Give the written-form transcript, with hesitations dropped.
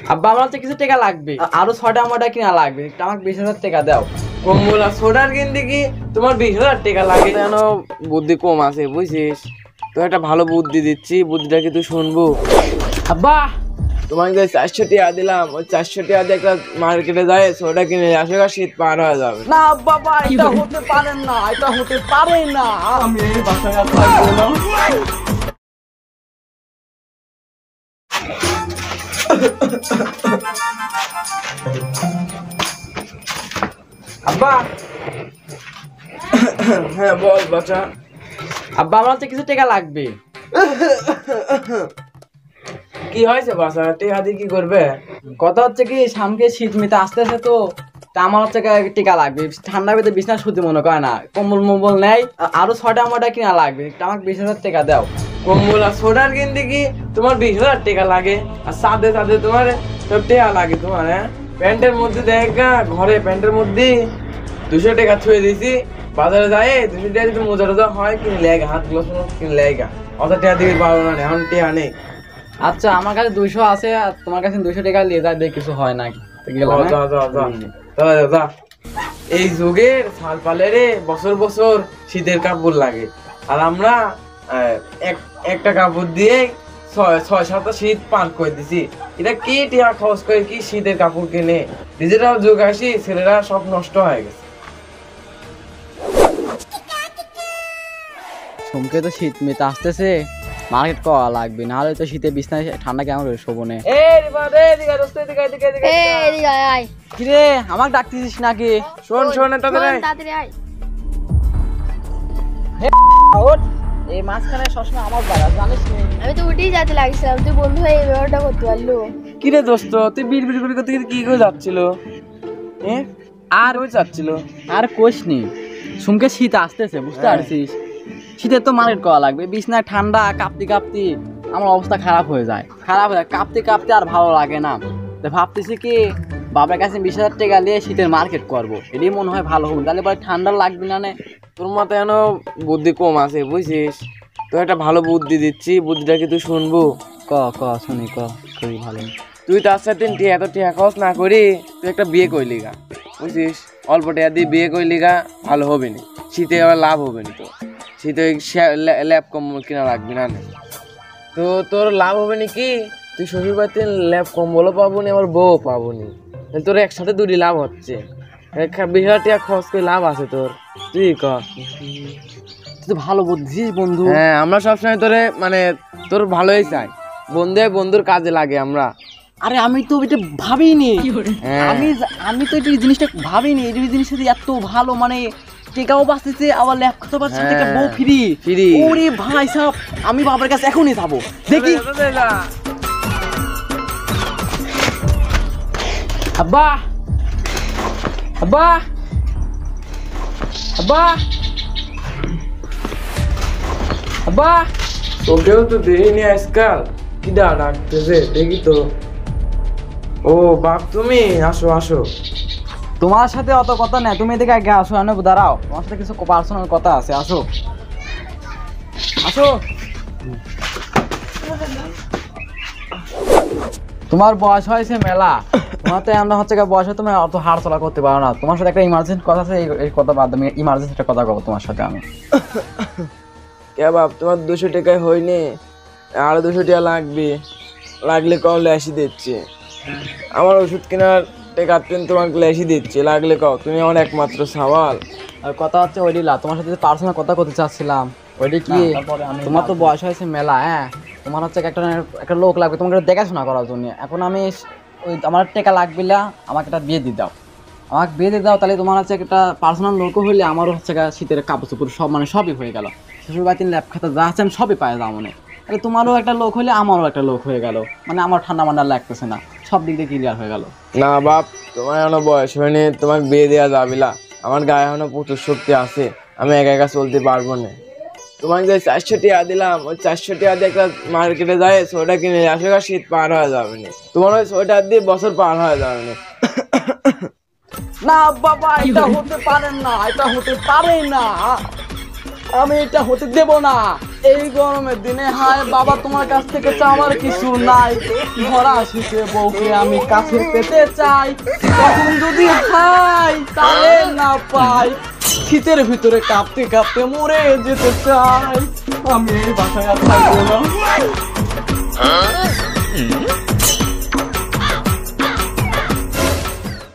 আব্বা আমার তো কিছু টাকা লাগবে, আরো 6টা মোটা কিনা লাগবে, আমাকে 20,000 টাকা দাও। কম্বল আর সোডার কিনতে কি তোমার 20,000 টাকা লাগে? যেন বুদ্ধি কম আছে বুঝছিস, তো একটা ভালো বুদ্ধি দিচ্ছি, বুদ্ধিটা কি তুই শুনবো? আব্বা তোমাকে যে 400 টাকা দিলাম, ওই 400 টাকা দিয়ে একটা মার্কেটে যায় সোডা কিনে আসে, শীত পার হয়ে যাবে। না বাবা, এটা হতে পারে না, এটা হতে পারে না। আমি এই বাসায় আর থাকবো না। আব্বা হ্যাঁ বল বাচ্চা। আব্বা আমার তো কিছু টাকা লাগবে। কি হয়েছে বাচ্চা, টাকা দিয়ে কি করবে? কথা হচ্ছে কি, সামনে শীত মিতে আসতেছে তো, তা আমার হচ্ছে টিকা লাগবে। ঠান্ডা ভিতরে বিছনা শুতে মনে করে না, কম্বল মম্বল নেই, আরো 6টা মোটা কিনা লাগবে, আমাকে 20,000 টাকা দাও। কম্বল আর সোডার কিনতে কি তোমার 20,000 টাকা লাগে? আর সাথে সাথে তোমার সব টাকা লাগে তোমার? হ্যাঁ, প্যান্টের মধ্যে দেখা ঘরে প্যান্টের মধ্যে 200 টাকা ছুঁয়ে দিছি, বাজারে যায় 200 টাকা যদি মোজা টোজা হয় কিনে লেগা, হাত গ্লাস কিনে লেগা, অত টাকা দিবি পারো না, এখন টাকা নেই। আচ্ছা আমার কাছে 200 আছে, আর তোমার কাছে 200 টাকা নিয়ে যায়, দেখি কিছু হয় নাকি। এই যুগের সাল পালেরে বছর বছর শীতের কাপড় লাগে, আর আমরা একটা কাপড় দিয়ে 6-7টা শীত পার করে দিছি। এটা কি টিয়া খরচ করে কি শীতের কাপড় কিনে? ডিজিটাল যুগ আসি ছেলেরা সব নষ্ট হয়ে গেছে। সুমকে তো শীত মিতে আসতেছে, মার্কেট করা লাগবে, নাহলে তো শীতে বিছনায় ঠান্ডা কেমন করে শোভনে। কিরে আমাকে ডাকতেছিস নাকি? শোন এই মাঝখানে সবসময় আমার বাড়া, জানিস নি? আমি তো উঠেই যেতে লাগছিলাম, তুই বন্ধু হয়ে এই ব্যাপারটা করতে পারলো। কিরে দোস্ত, তুই বিড় করতে কি করে যাচ্ছিল? আর ওই যাচ্ছিল আর কোষ নি, সুমকে শীত আসতেছে বুঝতে পারছিস, শীতের তো মার্কেট করা লাগবে, বিছনায় ঠান্ডা কাঁপতে কাঁপতে আমার অবস্থা খারাপ হয়ে যায়, কাঁপতে কাঁপতে আর ভালো লাগে না। তো ভাবতেছি কি, বাবার কাছে 20,000 টাকা নিয়ে শীতের মার্কেট করবো, এটাই মনে হয় ভালো হবে, তাহলে পরে ঠান্ডা লাগবে না। তোর মাথায় যেন বুদ্ধি কম আছে বুঝছিস, তো একটা ভালো বুদ্ধি দিচ্ছি, বুদ্ধিটা কি তুই শুনবো? শুনি করি ভালো। তুই তার সাথে এত টাকা খরচ না করি তুই একটা বিয়ে করলি গা, বুঝছিস, অল্প টাকা দিয়ে বিয়ে করলি গা, ভালো হবে না, শীতে আবার লাভ হবে না, তো শীতে ল্যাপ কম্বল কিনা রাখবি না, তো তোর লাভ হবে না কি, তুই শ্বশুর বাড়িতে ল্যাপ কম্বলও পাবো না, আবার বউ পাবো না, তোর একসাথে দুটি লাভ হচ্ছে। 20,000 টাকা খরচ করে লাভ আছে তোর, তুই কর। তুই তো ভালো বুঝছিস বন্ধু। হ্যাঁ, আমরা সবসময় তোরে মানে তোর ভালোই চাই, বন্ধুর কাজে লাগে আমরা। আরে আমি তো এটা ভাবিনি, হ্যাঁ। আমি তো এই জিনিসটা ভাবিনি, এই জিনিসটা এত ভালো, মানে টেকাও বাঁচতেছে, আবার ল্যাপ খাতে পারছে, একটা বউ ফ্রি। ওরে ভাই সাহেব, আমি বাবার কাছে এখনই যাবো, দেখি। আব্বা আব্বা আব্বা আব্বা, তোকেও তো দেখিনি আজকাল, কি ডাকতেছে দেখি তো। ও বাপ, তুমি আসো আসো। তোমার সাথে অত কথা নেই, তুমি এদিকে আগে আসো, দাঁড়াও, তোমার সাথে কিছু পার্সোনাল কথা আছে, আসো আসো। তোমার বয়স হয়েছে মেলা, তোমার তো এমন হচ্ছে বয়স হয়, তুমি অত হাড় চলা করতে পারো না, তোমার সাথে একটা ইমার্জেন্সি কথা আছে, এই কথা বাদ দাও, ইমার্জেন্সি একটা কথা বলবো তোমার সাথে আমি। কে বাপ, তোমার 200 টাকায় হয়নি, আরো 200 টাকা লাগলে কও, লেসি দিচ্ছে, আমার ওষুধ কেনার টাকা তোমাকে লেসি দিচ্ছে, লাগলে কও, তুমি আমার একমাত্র সওয়াল। আর কথা হচ্ছে ওইডিলা, তোমার সাথে পার্সোনাল কথা বলতে চাচ্ছিলাম, ওইটি কি, তোমার তো বয়স হয়েছে মেলা, হ্যাঁ, তোমার হচ্ছে একটা লোক লাগবে তোমাকে দেখাশোনা করার জন্য, এখন আমি ওই আমার টাকা লাগবে না, আমাকে একটা বিয়ে দিয়ে দাও, তাহলে তোমার হচ্ছে একটা পার্সোনাল লোকও হইলে আমারও হচ্ছে শীতের কাপড় চোপড় সব, মানে সবই হয়ে গেল, শ্বশুর বাড়িতে ল্যাপ খাতা যা আছে আমি সবই পাই যাবো না, তাহলে তোমারও একটা লোক হইলে আমারও একটা লোক হয়ে গেল, মানে আমার ঠান্ডা মান্ডা লাগতেছে না, সব দিক দিয়ে ক্লিয়ার হয়ে গেল। না বাপ, তোমার এখনো বয়স হয়নি, তোমাকে বিয়ে দেওয়া যাবে না, আমার গায়ে এখনো প্রচুর শক্তি আছে, আমি একা একা চলতে পারবো না। তোমাকে যে 400 টাকা দিলাম, ওই 400 টাকা দিয়ে একটা মার্কেটে যায় সোয়েটার কিনে আসে, শীত পার হয়ে যাবে না, তোমার ওই সোয়েটার দিয়ে বছর পার হয়ে যাবে না। না বাবা, এটা হতে পারে না, এটা হতে পারে না। আমি এটা হতে দেব না। এই গরমের দিনে হায় বাবা তোমার কাছ থেকে চাওয়ার কিছু নাই। ভরা শীতে বউকে আমি কাছে পেতে চাই, তখন যদি হাই তাহলে না পাই, শীতের ভিতরে কাঁপতে কাঁপতে মরে যেতে চাই। আমি এই বাসায় আর থাকবো না।